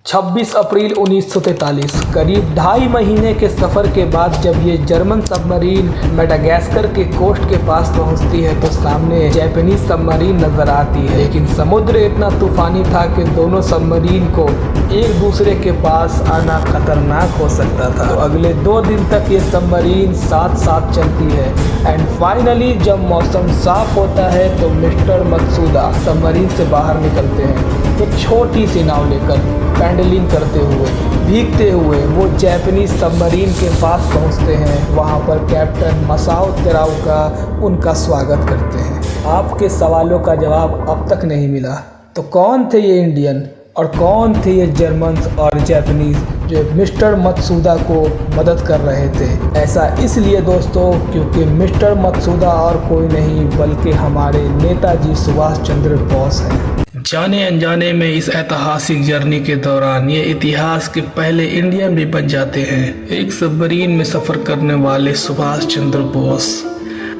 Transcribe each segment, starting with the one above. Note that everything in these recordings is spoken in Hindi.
26 अप्रैल 1943 करीब 2.5 महीने के सफ़र के बाद जब ये जर्मन सबमरीन मेडागास्कर के कोस्ट के पास पहुंचती है तो सामने जापानीज सबमरीन नजर आती है। लेकिन समुद्र इतना तूफानी था कि दोनों सबमरीन को एक दूसरे के पास आना खतरनाक हो सकता था। तो अगले 2 दिन तक ये सबमरीन साथ साथ चलती है एंड फाइनली जब मौसम साफ होता है तो मिस्टर मत्सुदा सबमरीन से बाहर निकलते हैं। एक छोटी सी नाव लेकर पैडलिंग करते हुए भीगते हुए वो जापानीज सबमरीन के पास पहुंचते हैं। वहां पर कैप्टन मसाओ तेराओका उनका स्वागत करते हैं। आपके सवालों का जवाब अब तक नहीं मिला, तो कौन थे ये इंडियन और कौन थे ये जर्मन और जापानीज जो मिस्टर मत्सुदा को मदद कर रहे थे? ऐसा इसलिए दोस्तों क्योंकि मिस्टर मत्सुदा और कोई नहीं बल्कि हमारे नेताजी सुभाष चंद्र बोस हैं। जाने अनजाने में इस ऐतिहासिक जर्नी के दौरान ये इतिहास के पहले इंडियन भी बन जाते हैं, एक सबमरीन में सफ़र करने वाले सुभाष चंद्र बोस।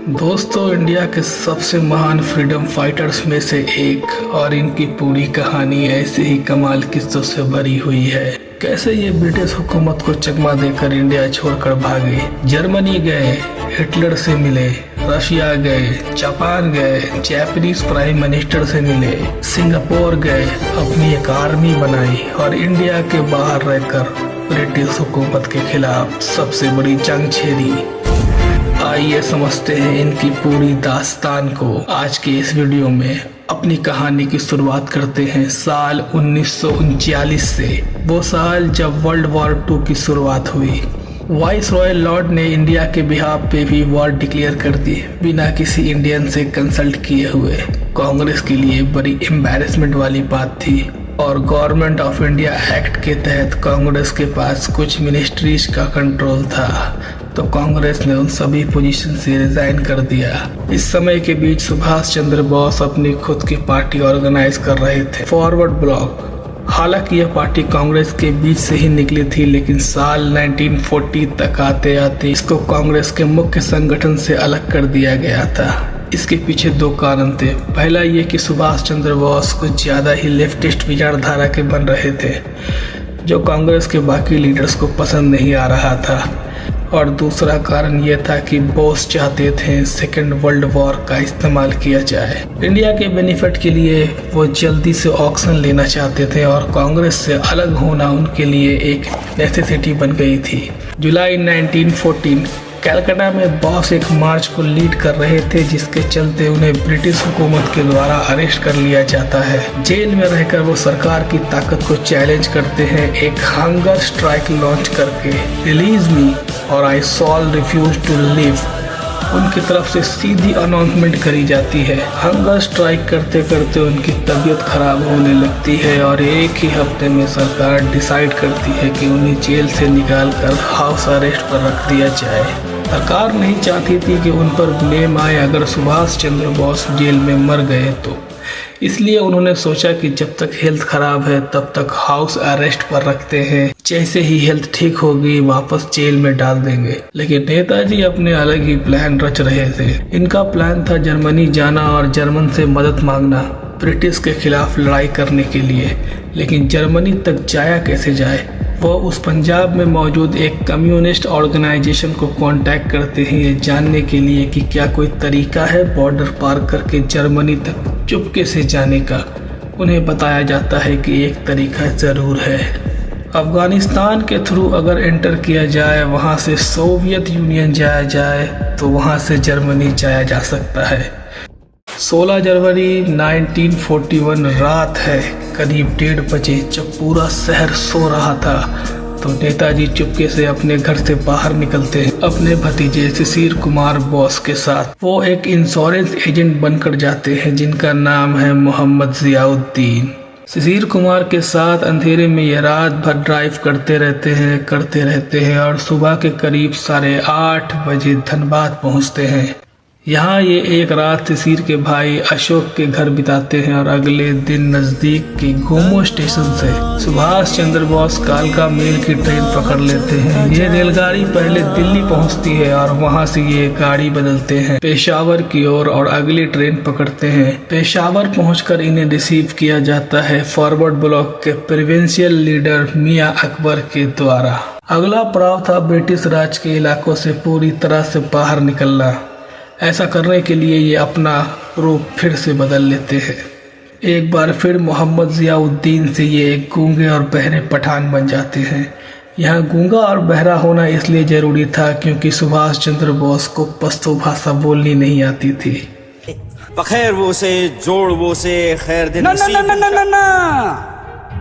दोस्तों, इंडिया के सबसे महान फ्रीडम फाइटर्स में से एक, और इनकी पूरी कहानी ऐसे ही कमाल किस्सों से भरी हुई है। कैसे ये ब्रिटिश हुकूमत को चकमा देकर इंडिया छोड़कर भागे, जर्मनी गए, हिटलर से मिले, रशिया गए, जापान गए, जापानीज प्राइम मिनिस्टर से मिले, सिंगापुर गए, अपनी एक आर्मी बनाई और इंडिया के बाहर रहकर ब्रिटिश हुकूमत के खिलाफ सबसे बड़ी जंग छेड़ी। आइए समझते हैं इनकी पूरी दास्तान को। आज के इस वीडियो में अपनी कहानी की शुरुआत करते हैं साल 1939 से, वो साल जब वर्ल्ड वॉर 2 की शुरुआत हुई। वाइस रॉय लॉर्ड ने इंडिया के बिहाफ पे भी वॉर डिक्लेयर कर दी बिना किसी इंडियन से कंसल्ट किए हुए। कांग्रेस के लिए बड़ी एम्बैरेसमेंट वाली बात थी और गवर्नमेंट ऑफ इंडिया एक्ट के तहत कांग्रेस के पास कुछ मिनिस्ट्रीज का कंट्रोल था, तो कांग्रेस ने उन सभी पोजीशन से रिजाइन कर दिया। इस समय के बीच सुभाष चंद्र बोस अपनी खुद की पार्टी ऑर्गेनाइज कर रहे थे, फॉरवर्ड ब्लॉक। हालांकि यह पार्टी कांग्रेस के बीच से ही निकली थी, लेकिन साल 1940 तक आते आते इसको कांग्रेस के मुख्य संगठन से अलग कर दिया गया था। इसके पीछे 2 कारण थे। पहला ये कि सुभाष चंद्र बोस कुछ ज़्यादा ही लेफ्टिस्ट विचारधारा के बन रहे थे, जो कांग्रेस के बाकी लीडर्स को पसंद नहीं आ रहा था, और दूसरा कारण यह था कि बोस चाहते थे सेकेंड वर्ल्ड वॉर का इस्तेमाल किया जाए। इंडिया के बेनिफिट के लिए वो जल्दी से ऑक्शन लेना चाहते थे और कांग्रेस से अलग होना उनके लिए एक नेसेसिटी बन गई थी। जुलाई 1914 कलकत्ता में बॉस एक मार्च को लीड कर रहे थे, जिसके चलते उन्हें ब्रिटिश हुकूमत के द्वारा अरेस्ट कर लिया जाता है। जेल में रहकर वो सरकार की ताकत को चैलेंज करते हैं, एक हंगर स्ट्राइक लॉन्च करके रिलीज मी और आई शॉल रिफ्यूज टू लिव उनकी तरफ से सीधी अनाउंसमेंट करी जाती है। हंगर स्ट्राइक करते करते उनकी तबीयत खराब होने लगती है और एक ही हफ्ते में सरकार डिसाइड करती है कि उन्हें जेल से निकालकर हाउस अरेस्ट पर रख दिया जाए। सरकार नहीं चाहती थी कि उन पर ब्लेम आए अगर सुभाष चंद्र बोस जेल में मर गए तो, इसलिए उन्होंने सोचा कि जब तक हेल्थ खराब है तब तक हाउस अरेस्ट पर रखते हैं, जैसे ही हेल्थ ठीक होगी वापस जेल में डाल देंगे। लेकिन नेताजी अपने अलग ही प्लान रच रहे थे। इनका प्लान था जर्मनी जाना और जर्मन से मदद मांगना ब्रिटिश के खिलाफ लड़ाई करने के लिए। लेकिन जर्मनी तक जाया कैसे जाए? वो उस पंजाब में मौजूद एक कम्युनिस्ट ऑर्गेनाइजेशन को कांटेक्ट करते हैं ये जानने के लिए कि क्या कोई तरीका है बॉर्डर पार करके जर्मनी तक चुपके से जाने का। उन्हें बताया जाता है कि एक तरीका ज़रूर है, अफगानिस्तान के थ्रू अगर एंटर किया जाए, वहाँ से सोवियत यूनियन जाया जाए तो वहाँ से जर्मनी जाया जा सकता है। 16 जनवरी 1941 रात है, करीब 1:30 बजे, जब पूरा शहर सो रहा था तो नेताजी चुपके से अपने घर से बाहर निकलते हैं अपने भतीजे शिशिर कुमार बोस के साथ। वो एक इंश्योरेंस एजेंट बनकर जाते हैं जिनका नाम है मोहम्मद जियाउद्दीन। शिशिर कुमार के साथ अंधेरे में ये रात भर ड्राइव करते रहते हैं और सुबह के करीब 8:30 बजे धनबाद पहुंचते हैं। यहाँ ये एक रात शिशिर के भाई अशोक के घर बिताते हैं और अगले दिन नजदीक के गोमो स्टेशन से सुभाष चंद्र बोस कालका मेल की ट्रेन पकड़ लेते हैं। ये रेलगाड़ी पहले दिल्ली पहुँचती है और वहाँ से ये गाड़ी बदलते हैं पेशावर की ओर और अगली ट्रेन पकड़ते हैं। पेशावर पहुंचकर इन्हें रिसीव किया जाता है फॉरवर्ड ब्लॉक के प्रोविंशियल लीडर मियां अकबर के द्वारा। अगला पड़ाव था ब्रिटिश राज के इलाकों से पूरी तरह से बाहर निकलना। ऐसा करने के लिए ये अपना रूप फिर से बदल लेते हैं। एक बार फिर मोहम्मद जियाउद्दीन से ये एक गूंगे और बहरे पठान बन जाते हैं। यहाँ गूंगा और बहरा होना इसलिए जरूरी था क्योंकि सुभाष चंद्र बोस को पश्तो भाषा बोलनी नहीं आती थी। बखैर वो से जोड़ वो से खैर दिन ना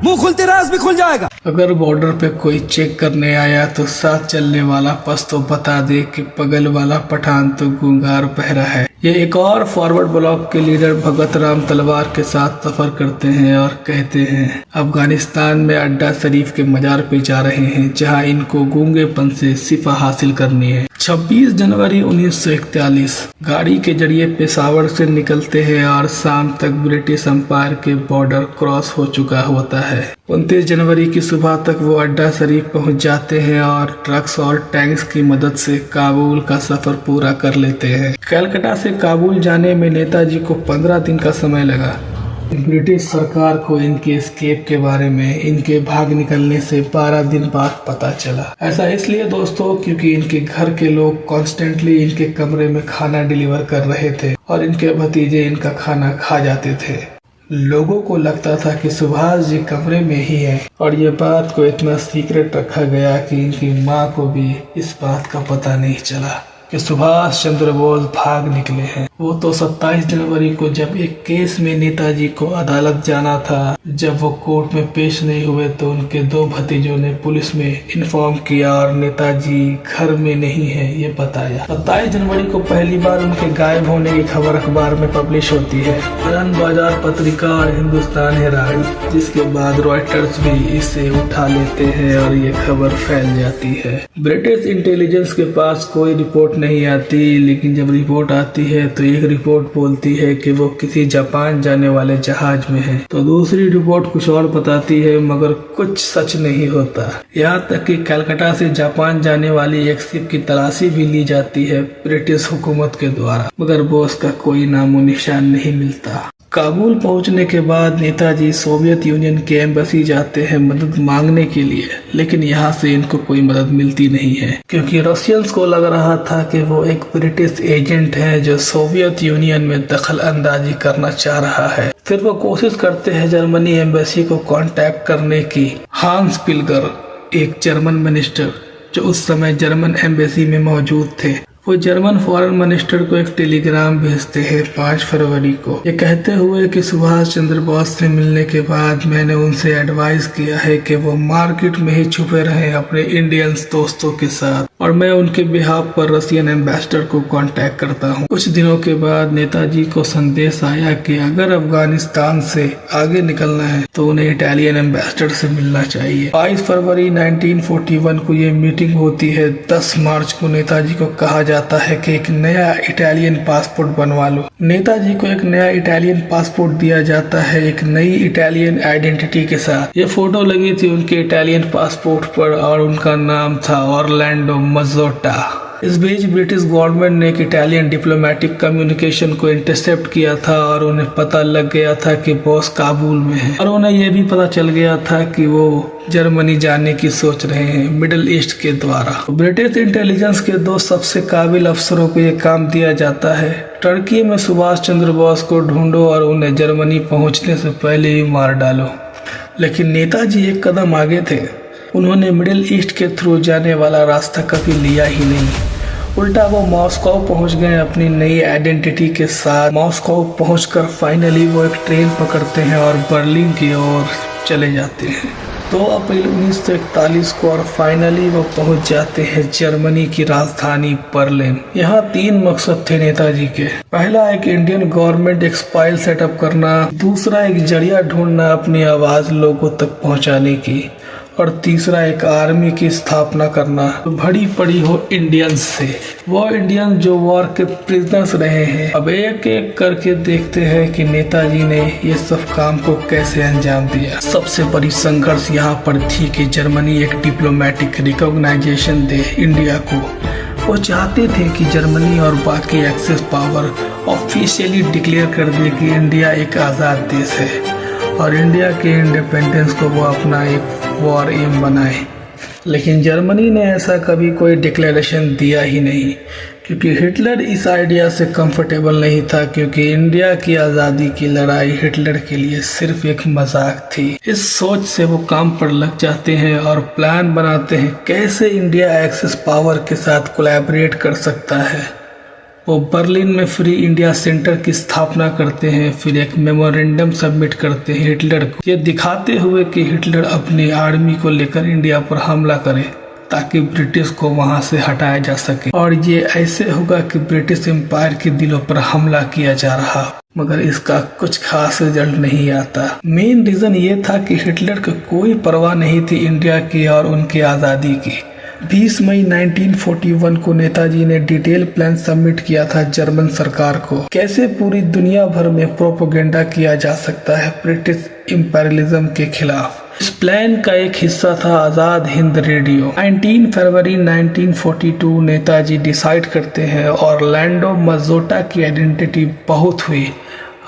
मुंह खुलते राज भी खुल जाएगा। अगर बॉर्डर पे कोई चेक करने आया तो साथ चलने वाला पश्तो बता दे कि बगल वाला पठान तो गूंगा और बहरा है। ये एक और फॉरवर्ड ब्लॉक के लीडर भगत राम तलवार के साथ सफर करते हैं और कहते हैं अफगानिस्तान में अड्डा शरीफ के मजार पे जा रहे हैं जहां इनको गूंगेपन से शिफा हासिल करनी है। 26 जनवरी 1941 गाड़ी के जरिए पेशावर से निकलते हैं और शाम तक ब्रिटिश एम्पायर के बॉर्डर क्रॉस हो चुका होता है। 29 जनवरी की सुबह तक वो अड्डा शरीफ पहुंच जाते हैं और ट्रक्स और टैंक्स की मदद से काबुल का सफर पूरा कर लेते हैं। कलकत्ता से काबुल जाने में नेताजी को 15 दिन का समय लगा। ब्रिटिश सरकार को इनके एस्केप के बारे में इनके भाग निकलने से 12 दिन बाद पता चला। ऐसा इसलिए दोस्तों क्योंकि इनके घर के लोग कॉन्स्टेंटली इनके कमरे में खाना डिलीवर कर रहे थे और इनके भतीजे इनका खाना खा जाते थे। लोगों को लगता था कि सुभाष जी कमरे में ही हैं और ये बात को इतना सीक्रेट रखा गया कि इनकी माँ को भी इस बात का पता नहीं चला कि सुभाष चंद्र बोस भाग निकले हैं। वो तो 27 जनवरी को जब एक केस में नेताजी को अदालत जाना था, जब वो कोर्ट में पेश नहीं हुए तो उनके 2 भतीजों ने पुलिस में इन्फॉर्म किया और नेताजी घर में नहीं है ये बताया। 27 जनवरी को पहली बार उनके गायब होने की खबर अखबार में पब्लिश होती है, आनंद बाजार पत्रिका और हिंदुस्तान हेराल्ड, जिसके बाद रॉयटर्स भी इसे उठा लेते हैं और ये खबर फैल जाती है। ब्रिटिश इंटेलिजेंस के पास कोई रिपोर्ट नहीं आती, लेकिन जब रिपोर्ट आती है तो एक रिपोर्ट बोलती है कि वो किसी जापान जाने वाले जहाज में है, तो दूसरी रिपोर्ट कुछ और बताती है, मगर कुछ सच नहीं होता। यहाँ तक कि कलकत्ता से जापान जाने वाली एक शिप की तलाशी भी ली जाती है ब्रिटिश हुकूमत के द्वारा, मगर बोस का कोई नामो निशान नहीं मिलता। काबुल पहुंचने के बाद नेताजी सोवियत यूनियन के एम्बेसी जाते हैं मदद मांगने के लिए, लेकिन यहाँ से इनको कोई मदद मिलती नहीं है क्योंकि रशियंस को लग रहा था कि वो एक ब्रिटिश एजेंट है जो सोवियत यूनियन में दखल अंदाजी करना चाह रहा है। फिर वो कोशिश करते हैं जर्मनी एम्बेसी को कांटेक्ट करने की। हांस पिल्गर, एक जर्मन मिनिस्टर जो उस समय जर्मन एम्बेसी में मौजूद थे, वो जर्मन फॉरेन मिनिस्टर को एक टेलीग्राम भेजते हैं 5 फरवरी को, ये कहते हुए कि सुभाष चंद्र बोस से मिलने के बाद मैंने उनसे एडवाइस किया है कि वो मार्केट में ही छुपे रहें अपने इंडियंस दोस्तों के साथ और मैं उनके बिहाफ पर रशियन एम्बेसडर को कांटेक्ट करता हूं। कुछ दिनों के बाद नेताजी को संदेश आया कि अगर अफगानिस्तान से आगे निकलना है तो उन्हें इटालियन एम्बेसडर से मिलना चाहिए। 22 फरवरी 1941 को ये मीटिंग होती है। 10 मार्च को नेताजी को कहा जाता है कि एक नया इटालियन पासपोर्ट बनवा लो। नेताजी को एक नया इटालियन पासपोर्ट दिया जाता है एक नई इटालियन आइडेंटिटी के साथ। ये फोटो लगी थी उनके इटालियन पासपोर्ट पर और उनका नाम था ऑरलैंडो मज़ोट्टा। इस बीच ब्रिटिश गवर्नमेंट ने एक इटालियन डिप्लोमेटिक कम्युनिकेशन को इंटरसेप्ट किया था और उन्हें पता लग गया था कि बॉस काबुल में है और उन्हें यह भी पता चल गया था कि वो जर्मनी जाने की सोच रहे हैं मिडिल ईस्ट के द्वारा। ब्रिटिश इंटेलिजेंस के 2 सबसे काबिल अफसरों को यह काम दिया जाता है, टर्की में सुभाष चंद्र बोस को ढूंढो और उन्हें जर्मनी पहुंचने से पहले ही मार डालो। लेकिन नेताजी एक कदम आगे थे। उन्होंने मिडिल ईस्ट के थ्रू जाने वाला रास्ता कभी लिया ही नहीं। उल्टा वो मॉस्को पहुंच गए अपनी नई आइडेंटिटी के साथ। मॉस्को पहुंचकर फाइनली वो एक ट्रेन पकड़ते हैं और बर्लिन की ओर चले जाते हैं 2 अप्रैल 1941 को और फाइनली वो पहुंच जाते हैं जर्मनी की राजधानी बर्लिन। यहाँ 3 मकसद थे नेताजी के। पहला एक इंडियन गवर्नमेंट एक्सपाइल सेटअप करना, दूसरा एक जरिया ढूंढना अपनी आवाज लोगों तक पहुंचाने की, और तीसरा एक आर्मी की स्थापना करना भरी पड़ी हो इंडियंस से, वो इंडियंस जो वॉर के प्रिजनर्स रहे हैं। अब एक एक करके देखते हैं कि नेताजी ने ये सब काम को कैसे अंजाम दिया। सबसे बड़ी संघर्ष यहाँ पर थी कि जर्मनी एक डिप्लोमेटिक रिकॉग्नाइजेशन दे इंडिया को। वो चाहते थे कि जर्मनी और बाकी एक्सेस पावर ऑफिशियली डिक्लेयर कर दे कि इंडिया एक आज़ाद देश है और इंडिया के इंडिपेंडेंस को वो अपना एक वॉर एम बनाए। लेकिन जर्मनी ने ऐसा कभी कोई डिक्लेरेशन दिया ही नहीं, क्योंकि हिटलर इस आइडिया से कंफर्टेबल नहीं था, क्योंकि इंडिया की आज़ादी की लड़ाई हिटलर के लिए सिर्फ एक मजाक थी। इस सोच से वो काम पर लग जाते हैं और प्लान बनाते हैं कैसे इंडिया एक्सेस पावर के साथ कोलैबोरेट कर सकता है। वो बर्लिन में फ्री इंडिया सेंटर की स्थापना करते हैं, फिर एक मेमोरेंडम सबमिट करते हैं हिटलर को, ये दिखाते हुए कि हिटलर अपनी आर्मी को लेकर इंडिया पर हमला करे ताकि ब्रिटिश को वहां से हटाया जा सके। और ये ऐसे होगा कि ब्रिटिश एम्पायर के दिलों पर हमला किया जा रहा, मगर इसका कुछ खास रिजल्ट नहीं आता। मेन रीजन ये था कि हिटलर को कोई परवाह नहीं थी इंडिया की और उनकी आज़ादी की। 20 मई 1941 को नेताजी ने डिटेल प्लान सबमिट किया था जर्मन सरकार को, कैसे पूरी दुनिया भर में प्रोपेगेंडा किया जा सकता है ब्रिटिश इंपीरियलिज्म के खिलाफ। इस प्लान का एक हिस्सा था आज़ाद हिंद रेडियो। 19 फरवरी 1942 नेताजी डिसाइड करते हैं ऑरलैंडो मजोटा की आइडेंटिटी बहुत हुई,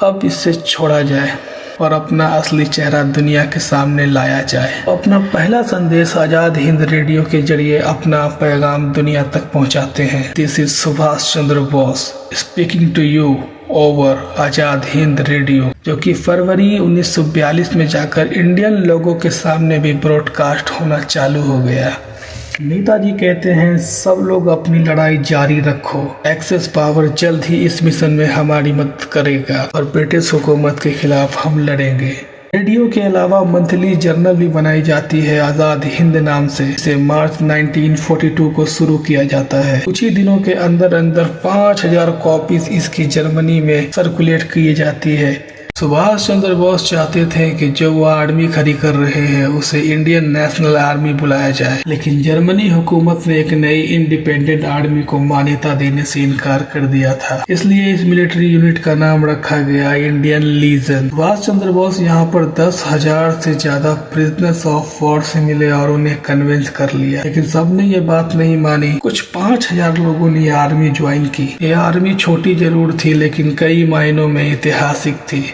अब इससे छोड़ा जाए और अपना असली चेहरा दुनिया के सामने लाया जाए। अपना पहला संदेश आज़ाद हिंद रेडियो के जरिए अपना पैगाम दुनिया तक पहुंचाते हैं। This is Subhash Chandra Bose speaking to you over Azad Hind radio, जो कि फरवरी 1942 में जाकर इंडियन लोगों के सामने भी ब्रॉडकास्ट होना चालू हो गया। नेताजी कहते हैं सब लोग अपनी लड़ाई जारी रखो, एक्सेस पावर जल्द ही इस मिशन में हमारी मदद करेगा और ब्रिटिश हुकूमत के खिलाफ हम लड़ेंगे। रेडियो के अलावा मंथली जर्नल भी बनाई जाती है आज़ाद हिंद नाम से। इसे मार्च 1942 को शुरू किया जाता है। कुछ ही दिनों के अंदर अंदर 5000 कॉपीज इसकी जर्मनी में सर्कुलेट की जाती है। सुभाष चंद्र बोस चाहते थे कि जो वो आर्मी खड़ी कर रहे हैं उसे इंडियन नेशनल आर्मी बुलाया जाए, लेकिन जर्मनी हुकूमत ने एक नई इंडिपेंडेंट आर्मी को मान्यता देने से इनकार कर दिया था। इसलिए इस मिलिट्री यूनिट का नाम रखा गया इंडियन लीजन। सुभाष चंद्र बोस यहाँ पर 10,000 से ज्यादा प्रिजनर्स ऑफ वॉर से मिले और उन्हें कन्विंस कर लिया, लेकिन सबने ये बात नहीं मानी। कुछ 5,000 लोगों ने आर्मी ज्वाइन की। ये आर्मी छोटी जरूर थी लेकिन कई मायनों में ऐतिहासिक थी,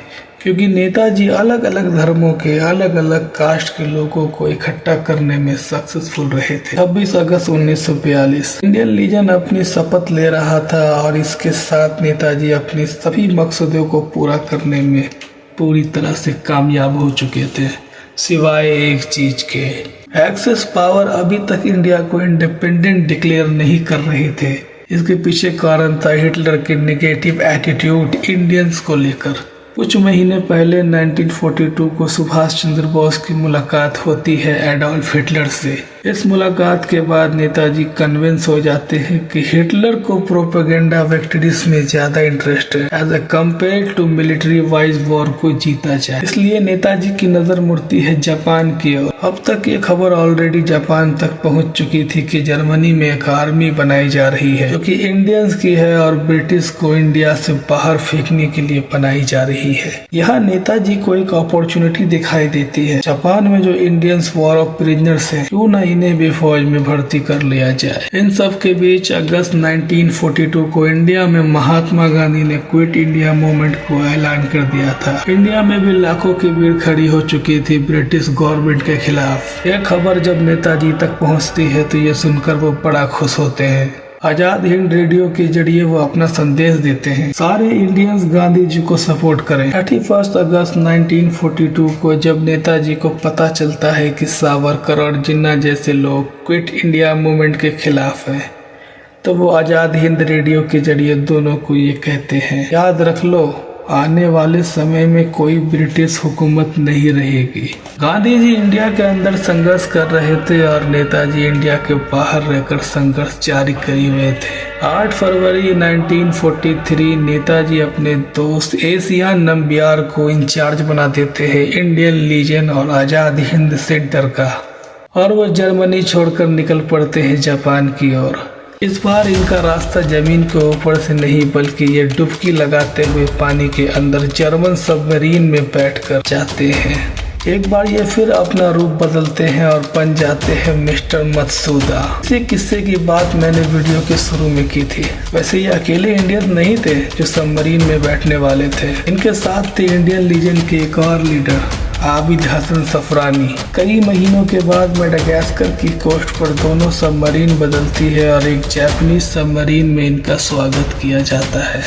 क्योंकि नेताजी अलग अलग धर्मों के अलग अलग कास्ट के लोगों को इकट्ठा करने में सक्सेसफुल रहे थे। 26 अगस्त 1942 इंडियन लीजन अपनी शपथ ले रहा था और इसके साथ नेताजी अपनी सभी मकसदों को पूरा करने में पूरी तरह से कामयाब हो चुके थे, सिवाय एक चीज के। एक्सेस पावर अभी तक इंडिया को इंडिपेंडेंट डिक्लेयर नहीं कर रहे थे। इसके पीछे कारण था हिटलर के नेगेटिव एटीट्यूड इंडियंस को लेकर। कुछ महीने पहले 1942 को सुभाष चंद्र बोस की मुलाकात होती है एडोल्फ हिटलर से। इस मुलाकात के बाद नेताजी कन्विंस हो जाते हैं कि हिटलर को प्रोपेगेंडा विक्ट्रीज में ज्यादा इंटरेस्ट है as a compare to military wise war को जीता जाए। इसलिए नेताजी की नजर मुड़ती है जापान की ओर। अब तक ये खबर ऑलरेडी जापान तक पहुंच चुकी थी कि जर्मनी में एक आर्मी बनाई जा रही है जो कि इंडियंस की है और ब्रिटिश को इंडिया से बाहर फेंकने के लिए बनाई जा रही है। यहाँ नेताजी को एक अपॉर्चुनिटी दिखाई देती है। जापान में जो इंडियंस वॉर ऑफ प्रिजनर्स हैं, क्यों न इन्हें भी फौज में भर्ती कर लिया जाए। इन सब के बीच अगस्त 1942 को इंडिया में महात्मा गांधी ने क्विट इंडिया मूवमेंट को ऐलान कर दिया था। इंडिया में भी लाखों की भीड़ खड़ी हो चुकी थी ब्रिटिश गवर्नमेंट के खिलाफ। यह खबर जब नेताजी तक पहुंचती है तो ये सुनकर वो बड़ा खुश होते हैं। आजाद हिंद रेडियो के जरिए वो अपना संदेश देते हैं सारे इंडियंस गांधी जी को सपोर्ट करें। 31 अगस्त 1942 को जब नेताजी को पता चलता है कि सावरकर और जिन्ना जैसे लोग क्विट इंडिया मूवमेंट के खिलाफ हैं, तो वो आजाद हिंद रेडियो के जरिए दोनों को ये कहते हैं, याद रख लो आने वाले समय में कोई ब्रिटिश हुकूमत नहीं रहेगी। गांधी जी इंडिया के अंदर संघर्ष कर रहे थे और नेताजी इंडिया के बाहर रहकर संघर्ष जारी करे हुए थे। 8 फरवरी 1943 नेताजी अपने दोस्त एशिया नंबियार को इंचार्ज बना देते हैं इंडियन लीजन और आजाद हिंद सेंटर का। और वो जर्मनी छोड़कर निकल पड़ते हैं जापान की ओर। इस बार इनका रास्ता जमीन के ऊपर से नहीं बल्कि ये डुबकी लगाते हुए पानी के अंदर जर्मन सबमरीन में बैठकर जाते हैं। एक बार ये फिर अपना रूप बदलते हैं और बन जाते हैं मिस्टर मत्सुदा। इसी किस्से की बात मैंने वीडियो के शुरू में की थी। वैसे ये अकेले इंडियन नहीं थे जो सबमरीन में बैठने वाले थे, इनके साथ थे इंडियन लीजेंड के एक और लीडर आबिद हसन सफरानी। कई महीनों के बाद मेडागास्कर की कोस्ट पर दोनों सबमरीन बदलती है और एक जापानीज सबमरीन में इनका स्वागत किया जाता है।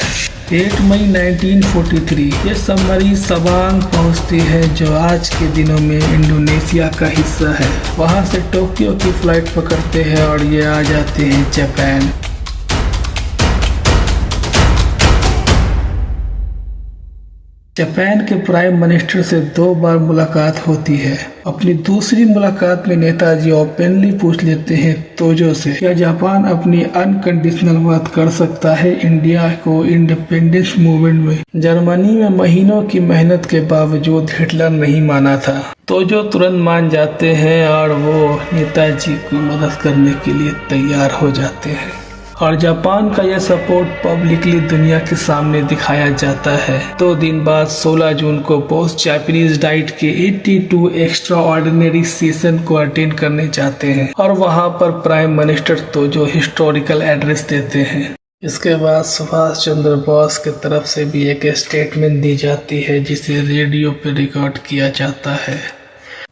8 मई 1943 ये सबमरीन सबांग पहुंचती है जो आज के दिनों में इंडोनेशिया का हिस्सा है। वहां से टोक्यो की फ्लाइट पकड़ते हैं और ये आ जाते हैं जापान। जापान के प्राइम मिनिस्टर से 2 बार मुलाकात होती है। अपनी दूसरी मुलाकात में नेताजी ओपनली पूछ लेते हैं तोजो से क्या जापान अपनी अनकंडीशनल बात कर सकता है इंडिया को इंडिपेंडेंस मूवमेंट में। जर्मनी में महीनों की मेहनत के बावजूद हिटलर नहीं माना था। तोजो तुरंत मान जाते हैं और वो नेताजी को मदद करने के लिए तैयार हो जाते हैं और जापान का यह सपोर्ट पब्लिकली दुनिया के सामने दिखाया जाता है। 2 दिन बाद 16 जून को पोस्ट जापानीज डाइट के 82 एक्स्ट्रा ऑर्डिनरी सेशन को अटेंड करने जाते हैं और वहां पर प्राइम मिनिस्टर तोजो हिस्टोरिकल एड्रेस देते हैं। इसके बाद सुभाष चंद्र बोस की तरफ से भी एक स्टेटमेंट दी जाती है जिसे रेडियो पर रिकॉर्ड किया जाता है।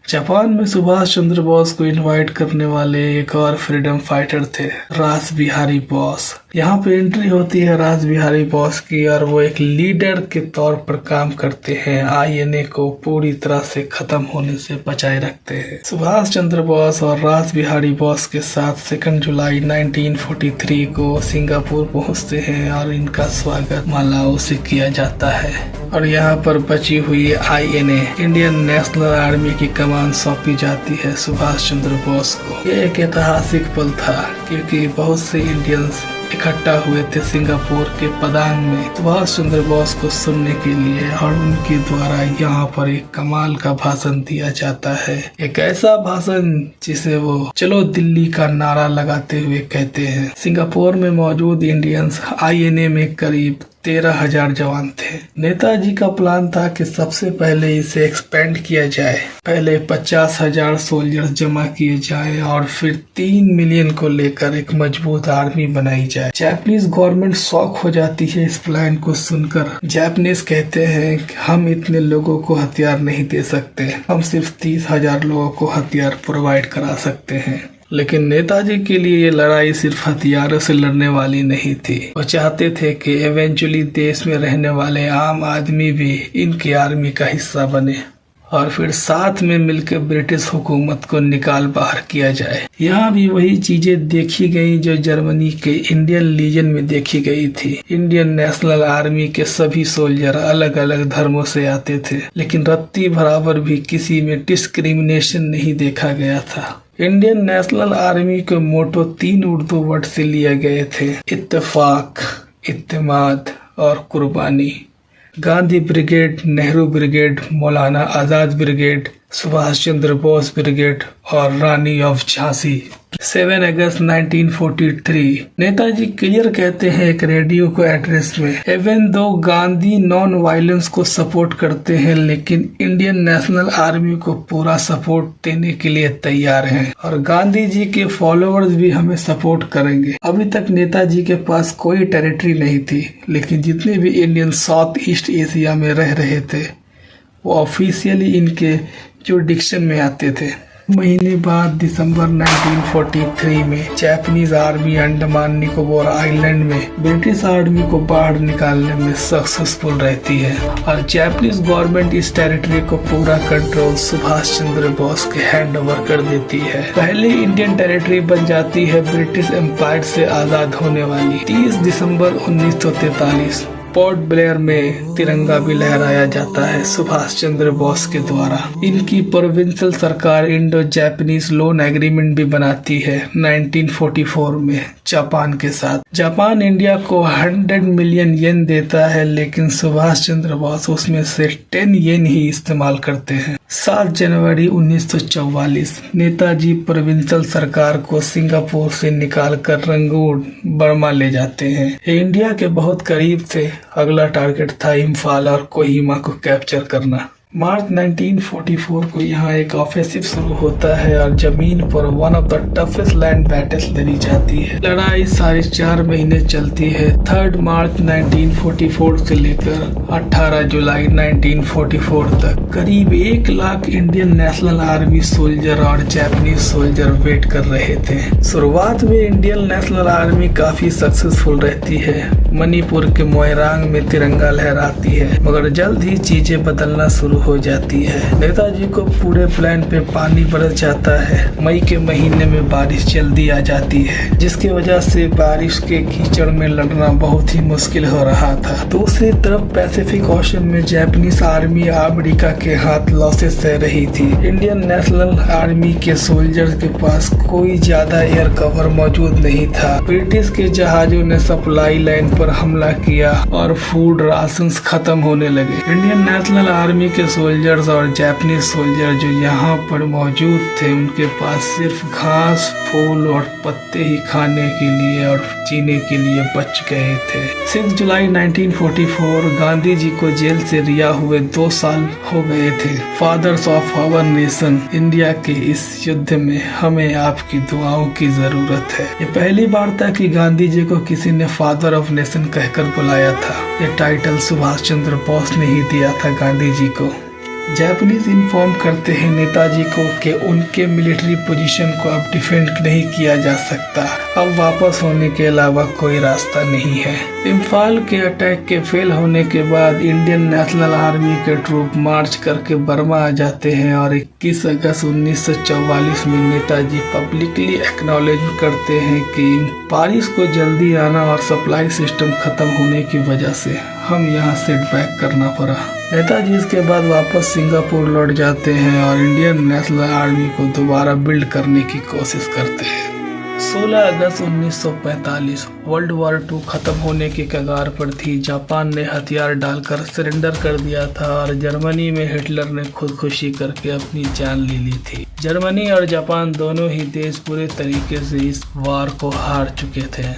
जापान में सुभाष चंद्र बोस को इनवाइट करने वाले एक और फ्रीडम फाइटर थे रास बिहारी बोस। यहाँ पे एंट्री होती है रास बिहारी बोस की और वो एक लीडर के तौर पर काम करते हैं। आईएनए को पूरी तरह से खत्म होने से बचाए रखते हैं। सुभाष चंद्र बोस और रास बिहारी बोस के साथ 2 जुलाई 1943 को सिंगापुर पहुँचते हैं और इनका स्वागत मालाओ से किया जाता है और यहाँ पर बची हुई आईएनए इंडियन नेशनल आर्मी की कमान सौंपी जाती है सुभाष चंद्र बोस को। ये एक ऐतिहासिक पल था क्योंकि बहुत से इंडियंस इकट्ठा हुए थे सिंगापुर के पदांग में सुभाष चंद्र बोस को सुनने के लिए और उनके द्वारा यहाँ पर एक कमाल का भाषण दिया जाता है। एक ऐसा भाषण जिसे वो चलो दिल्ली का नारा लगाते हुए कहते हैं। सिंगापुर में मौजूद इंडियंस आईएनए में करीब 13,000 जवान थे। नेताजी का प्लान था कि सबसे पहले इसे एक्सपेंड किया जाए। पहले 50,000 सोल्जर्स जमा किए जाए और फिर 3 मिलियन को लेकर एक मजबूत आर्मी बनाई जाए। जापानीज गवर्नमेंट शॉक हो जाती है इस प्लान को सुनकर। जापानीज कहते हैं कि हम इतने लोगों को हथियार नहीं दे सकते, हम सिर्फ 30,000 लोगों को हथियार प्रोवाइड करा सकते हैं। लेकिन नेताजी के लिए ये लड़ाई सिर्फ हथियारों से लड़ने वाली नहीं थी। वो चाहते थे कि इवेंचुअली देश में रहने वाले आम आदमी भी इनकी आर्मी का हिस्सा बने और फिर साथ में मिलकर ब्रिटिश हुकूमत को निकाल बाहर किया जाए। यहाँ भी वही चीजें देखी गई जो जर्मनी के इंडियन लीजन में देखी गई थी। इंडियन नेशनल आर्मी के सभी सोल्जर अलग अलग धर्मों से आते थे, लेकिन रत्ती बराबर भी किसी में डिस्क्रिमिनेशन नहीं देखा गया था। इंडियन नेशनल आर्मी के मोटो 3 उर्दू वर्ड से लिए गए थे, इत्तेफाक, इत्तेमाद और कुर्बानी। Gandhi brigade, Nehru brigade, Maulana Azad brigade, Subhash Chandra Bose brigade और रानी ऑफ झांसी। 7 अगस्त 1943 नेताजी क्लियर कहते हैं एक रेडियो को एड्रेस में, even though Gandhi non violence को सपोर्ट करते हैं लेकिन इंडियन नेशनल आर्मी को पूरा सपोर्ट देने के लिए तैयार हैं और गांधी जी के फॉलोअर्स भी हमें सपोर्ट करेंगे। अभी तक नेताजी के पास कोई टेरिटरी नहीं थी, लेकिन जितने भी इंडियन साउथ ईस्ट एशिया में रह रहे थे वो ऑफिशियली इनके जुरिडिक्शन में आते थे। महीने बाद दिसंबर 1943 में Japanese army Andaman Nicobar island में ब्रिटिश आर्मी को बाहर निकालने में सक्सेसफुल रहती है और जापानीज गवर्नमेंट इस टेरिटरी को पूरा कंट्रोल सुभाष चंद्र बोस के हैंड ओवर कर देती है। पहले इंडियन टेरिटरी बन जाती है ब्रिटिश एम्पायर से आजाद होने वाली 30 दिसंबर 1943। पोर्ट ब्लेयर में तिरंगा भी लहराया जाता है सुभाष चंद्र बोस के द्वारा। इनकी प्रोविंशियल सरकार इंडो जापानीज लोन एग्रीमेंट भी बनाती है 1944 में जापान के साथ। जापान इंडिया को 100 मिलियन येन देता है, लेकिन सुभाष चंद्र बोस उसमें से 10 येन ही इस्तेमाल करते हैं। 7 जनवरी 1944 नेताजी प्रोविंशियल सरकार को सिंगापुर से निकालकर रंगून बर्मा ले जाते हैं। इंडिया के बहुत करीब थे। अगला टारगेट था इम्फाल और कोहिमा को कैप्चर करना। मार्च 1944 को यहाँ एक ऑफेंसिव शुरू होता है और जमीन पर one of the toughest land battles लड़ी जाती है। लड़ाई 4.5 महीने चलती है। 3 मार्च 1944 से लेकर 18 जुलाई 1944 तक करीब 1 lakh Indian national army soldier और जापानीज सोल्जर वेट कर रहे थे। शुरुआत में इंडियन नेशनल आर्मी काफी सक्सेसफुल रहती है। मणिपुर के मोइरांग में तिरंगा लहराती है, मगर जल्द ही चीजें बदलना शुरू हो जाती है। नेताजी को पूरे प्लान पे पानी बरस जाता है। मई के महीने में बारिश जल्दी आ जाती है, जिसकी वजह से बारिश के कीचड़ में लड़ना बहुत ही मुश्किल हो रहा था। दूसरी तरफ पैसिफिक ओशन में जापानीज आर्मी अमेरिका के हाथ लॉसेस सह रही थी। इंडियन नेशनल आर्मी के सोल्जर्स के पास कोई ज्यादा एयर कवर मौजूद नहीं था। ब्रिटिश के जहाजों ने सप्लाई लाइन पर हमला किया और फूड राशंस खत्म होने लगे। इंडियन नेशनल आर्मी के सोल्जर्स और जापानीज सोल्जर जो यहाँ पर मौजूद थे, उनके पास सिर्फ घास, फूल और पत्ते ही खाने के लिए और जीने के लिए बच गए थे। 6 जुलाई 1944 गांधी जी को जेल से रिहा हुए 2 साल हो गए थे। Fathers of our nation, India के इस युद्ध में हमें आपकी दुआओं की जरूरत है। ये पहली बार था कि गांधी जी को किसी ने फादर ऑफ नेशन कहकर बुलाया था। ये टाइटल सुभाष चंद्र बोस ने ही दिया था गांधी जी को। जापानीज इन्फॉर्म करते हैं नेताजी को कि उनके मिलिट्री पोजीशन को अब डिफेंड नहीं किया जा सकता। अब वापस होने के अलावा कोई रास्ता नहीं है। इम्फाल के अटैक के फेल होने के बाद इंडियन नेशनल आर्मी के ट्रूप मार्च करके बर्मा आ जाते हैं और 21 अगस्त 1944 में नेताजी पब्लिकली एक्नॉलेज करते हैं कि बारिश को जल्दी आना और सप्लाई सिस्टम खत्म होने की वजह से हम यहाँ सेट बैक करना पड़ा। नेताजी इसके बाद वापस सिंगापुर लौट जाते हैं और इंडियन नेशनल आर्मी को दोबारा बिल्ड करने की कोशिश करते हैं। 16 अगस्त 1945 वर्ल्ड वॉर 2 खत्म होने के कगार पर थी। जापान ने हथियार डालकर सरेंडर कर दिया था और जर्मनी में हिटलर ने खुदकुशी करके अपनी जान ले ली थी। जर्मनी और जापान दोनों ही देश पूरे तरीके से इस वार को हार चुके थे।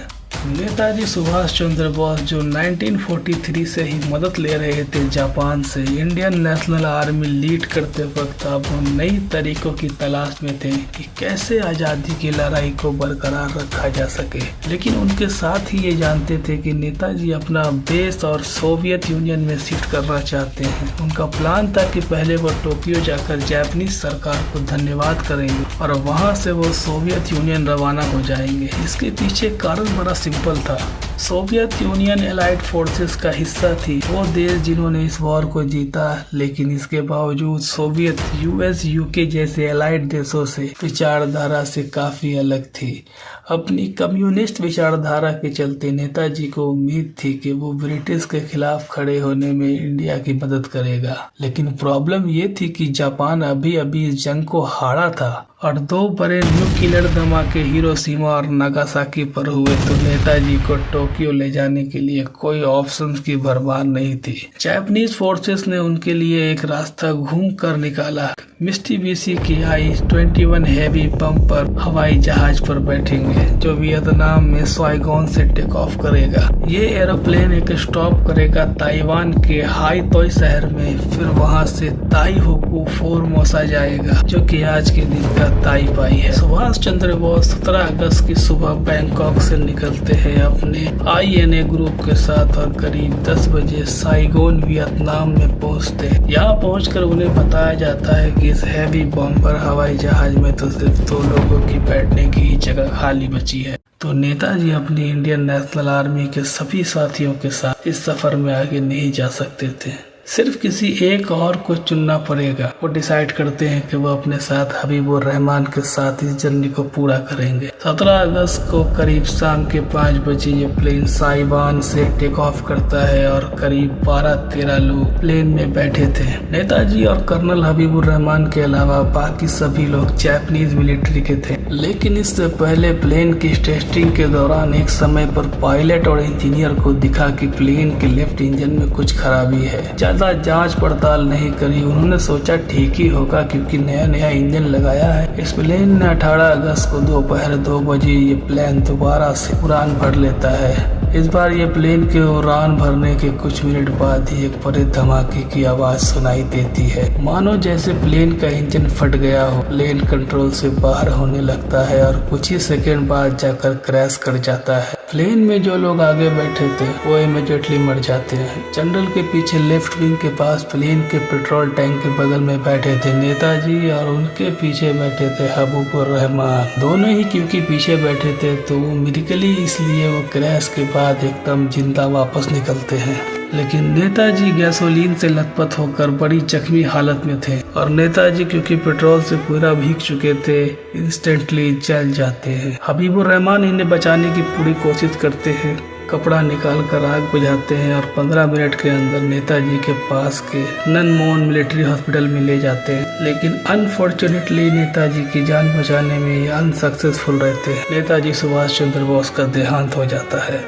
नेताजी सुभाष चंद्र बोस जो 1943 से ही मदद ले रहे थे जापान से, इंडियन नेशनल आर्मी लीड करते वक्त अब वो नई तरीकों की तलाश में थे कि कैसे आज़ादी की लड़ाई को बरकरार रखा जा सके। लेकिन उनके साथ ही ये जानते थे कि नेताजी अपना बेस और सोवियत यूनियन में शिफ्ट करना चाहते हैं। उनका प्लान था कि पहले वो टोक्यो जाकर जापानीज सरकार को धन्यवाद करेंगे और वहाँ से वो सोवियत यूनियन रवाना हो जाएंगे। इसके पीछे कारण बड़ा सिंपल था। सोवियत यूनियन एलाइड फोर्सेस का हिस्सा थी, वो देश जिन्होंने इस वॉर को जीता, लेकिन इसके बावजूद सोवियत यूएस यूके जैसे एलाइड देशों से विचारधारा से काफी अलग थी। अपनी कम्युनिस्ट विचारधारा के चलते नेताजी को उम्मीद थी कि वो ब्रिटिश के खिलाफ खड़े होने में इंडिया की मदद करेगा। लेकिन प्रॉब्लम ये थी कि जापान अभी अभी इस जंग को हारा था और 2 बड़े न्यूक्लियर धमाके हिरोशिमा और नागासाकी पर हुए, तो नेताजी को टोक्यो ले जाने के लिए कोई ऑप्शंस की भरमार नहीं थी। जापानीज फोर्सेस ने उनके लिए एक रास्ता घूम कर निकाला। मित्सुबिशी की I-21 हैवी बम्पर हवाई जहाज पर बैठेंगे जो वियतनाम में साइगोन से टेक ऑफ करेगा। ये एरोप्लेन एक स्टॉप करेगा ताइवान के हाइतोई शहर में, फिर वहां से ताइहोकू फोरमोसा जाएगा जो कि आज के दिन का ताइपाई है। सुभाष चंद्र बोस 17 अगस्त की सुबह बैंकॉक से निकलते हैं अपने INA ग्रुप के साथ और करीब 10 बजे साइगोन वियतनाम में पहुंचते हैं। यहाँ पहुंचकर उन्हें बताया जाता है कि इस हैवी बम्पर हवाई जहाज में तो सिर्फ 2 लोगों की बैठने की ही जगह खाली बची है। तो नेताजी अपनी इंडियन नेशनल आर्मी के सभी साथियों के साथ इस सफर में आगे नहीं जा सकते थे। सिर्फ किसी एक और को चुनना पड़ेगा। वो डिसाइड करते हैं कि वो अपने साथ हबीबुर रहमान के साथ इस जर्नी को पूरा करेंगे। 17 अगस्त को करीब शाम के 5 बजे ये प्लेन साइवान से टेक ऑफ करता है और करीब 12-13 लोग प्लेन में बैठे थे। नेताजी और कर्नल हबीबुर रहमान के अलावा बाकी सभी लोग जापानीज मिलिट्री के थे। लेकिन इससे पहले प्लेन की टेस्टिंग के दौरान एक समय पर पायलट और इंजीनियर को दिखा कि प्लेन के लेफ्ट इंजन में कुछ खराबी है। ज्यादा जांच पड़ताल नहीं करी, उन्होंने सोचा ठीक ही होगा क्योंकि नया इंजन लगाया है। इस प्लेन ने 18 अगस्त को दोपहर 2 बजे ये प्लेन दोबारा से उड़ान भर लेता है। इस बार ये प्लेन के उड़ान भरने के कुछ मिनट बाद ही एक बड़े धमाके की आवाज सुनाई देती है, मानो जैसे प्लेन का इंजन फट गया हो। प्लेन कंट्रोल से बाहर होने लगता है और कुछ ही सेकंड बाद जाकर क्रैश कर जाता है। प्लेन में जो लोग आगे बैठे थे वो इमीडिएटली मर जाते हैं। जनरल के पीछे लेफ्ट विंग के पास प्लेन के पेट्रोल टैंक के बगल में बैठे थे नेताजी और उनके पीछे बैठे थे हबीबुर रहमान। दोनों ही क्योंकि पीछे बैठे थे तो वो मेडिकली इसलिए वो क्रैश के बाद एकदम जिंदा वापस निकलते हैं। लेकिन नेताजी गैसोलीन से लथपथ होकर बड़ी जख्मी हालत में थे और नेताजी क्योंकि पेट्रोल से पूरा भीग चुके थे इंस्टेंटली जल जाते हैं। हबीबुर रहमान इन्हें बचाने की पूरी कोशिश करते हैं, कपड़ा निकाल कर आग बुझाते हैं और 15 मिनट के अंदर नेताजी के पास के ननमोन मिलिट्री हॉस्पिटल में ले जाते हैं। लेकिन अनफॉर्चुनेटली नेताजी की जान बचाने में ये अनसक्सेसफुल रहते हैं। नेताजी सुभाष चंद्र बोस का देहांत हो जाता है।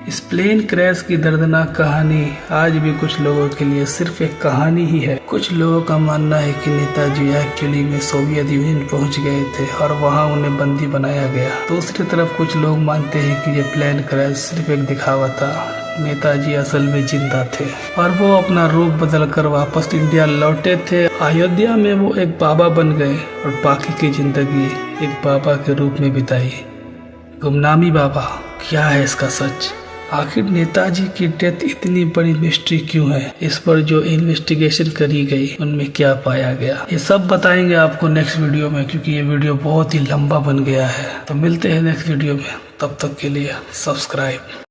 इस प्लेन क्रैश की दर्दनाक कहानी आज भी कुछ लोगों के लिए सिर्फ एक कहानी ही है। कुछ लोगों का मानना है कि नेताजी एक्चुअली में सोवियत यूनियन पहुंच गए थे और वहां उन्हें बंदी बनाया गया। दूसरी तरफ कुछ लोग मानते हैं कि ये प्लेन क्रैश सिर्फ एक दिखावा था, नेताजी असल में जिंदा थे और वो अपना रूप बदलकर वापस इंडिया लौटे थे। अयोध्या में वो एक बाबा बन गए और बाकी की जिंदगी एक बाबा के रूप में बिताई। गुमनामी बाबा, क्या है इसका सच? आखिर नेताजी की डेथ इतनी बड़ी मिस्ट्री क्यों है? इस पर जो इन्वेस्टिगेशन करी गई उनमें क्या पाया गया, ये सब बताएंगे आपको नेक्स्ट वीडियो में, क्योंकि ये वीडियो बहुत ही लंबा बन गया है। तो मिलते हैं नेक्स्ट वीडियो में, तब तक के लिए सब्सक्राइब।